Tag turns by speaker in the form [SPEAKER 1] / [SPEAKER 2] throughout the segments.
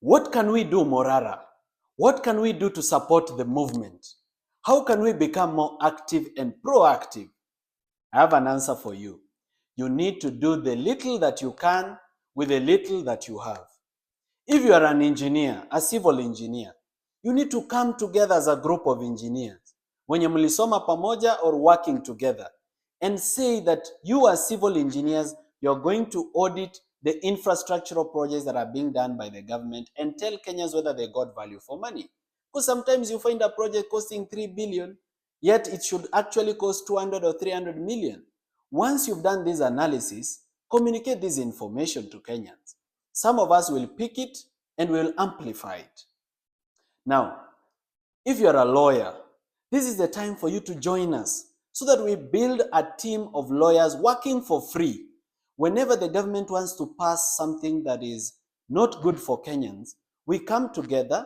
[SPEAKER 1] What can we do, Morara? What can we do to support the movement? How can we become more active and proactive? I have an answer for you. You need to do the little that you can with the little that you have. If you are an engineer, a civil engineer, you need to come together as a group of engineers, wenye mlisoma pamoja or working together, and say that you as civil engineers, you're going to audit the infrastructural projects that are being done by the government and tell Kenyans whether they got value for money. Because sometimes you find a project costing 3 billion, yet it should actually cost 200 or 300 million. Once you've done this analysis, communicate this information to Kenyans. Some of us will pick it and will amplify it. Now, if you're a lawyer, this is the time for you to join us so that we build a team of lawyers working for free. Whenever the government wants to pass something that is not good for Kenyans, we come together,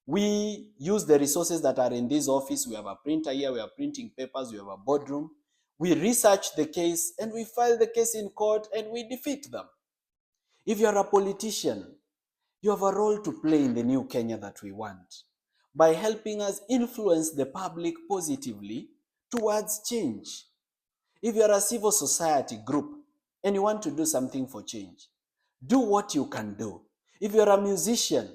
[SPEAKER 1] we use the resources that are in this office. We have a printer here, we are printing papers, we have a boardroom. We research the case and we file the case in court and we defeat them. If you're a politician, you have a role to play in the new Kenya that we want by helping us influence the public positively towards change. If you're a civil society group and you want to do something for change, do what you can do. If you're a musician,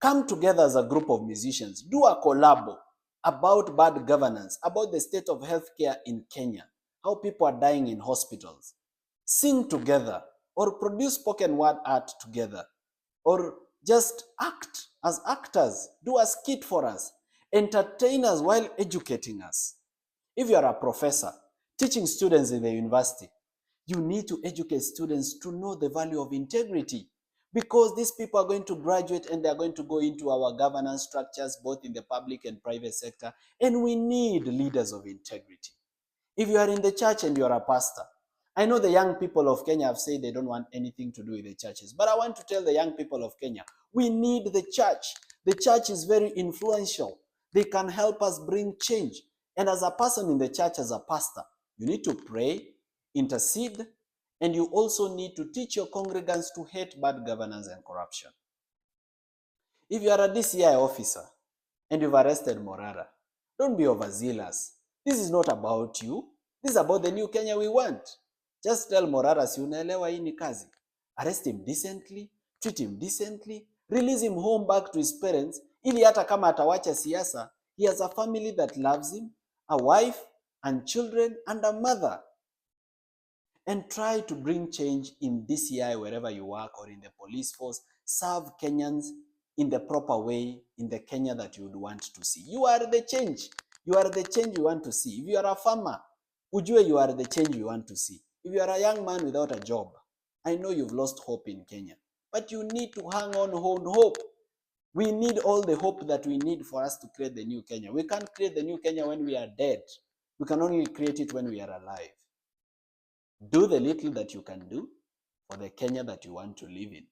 [SPEAKER 1] come together as a group of musicians. Do a collab about bad governance, about the state of healthcare in Kenya, how people are dying in hospitals. Sing together or produce spoken word art together, or just act as actors. Do a skit for us. Entertain us while educating us. If you are a professor teaching students in the university, you need to educate students to know the value of integrity, because these people are going to graduate and they are going to go into our governance structures, both in the public and private sector, and we need leaders of integrity. If you are in the church and you are a pastor, I know the young people of Kenya have said they don't want anything to do with the churches, but I want to tell the young people of Kenya, we need the church. The church is very influential. They can help us bring change. And as a person in the church, as a pastor, you need to pray, intercede, and you also need to teach your congregants to hate bad governance and corruption. If you are a DCI officer and you've arrested Morara, don't be overzealous. This is not about you. This is about the new Kenya we want. Just tell Morara, si unaelewa hii ni kazi. Arrest him decently, treat him decently, release him home back to his parents, ili hata kama atawacha siasa, he has a family that loves him, a wife and children and a mother. And try to bring change in DCI wherever you work, or in the police force. Serve Kenyans in the proper way, in the Kenya that you would want to see. You are the change. You are the change you want to see. If you are a farmer, ujue you are the change you want to see. If you are a young man without a job, I know you've lost hope in Kenya, but you need to hang on, hold hope. We need all the hope that we need for us to create the new Kenya. We can't create the new Kenya when we are dead. We can only create it when we are alive. Do the little that you can do for the Kenya that you want to live in.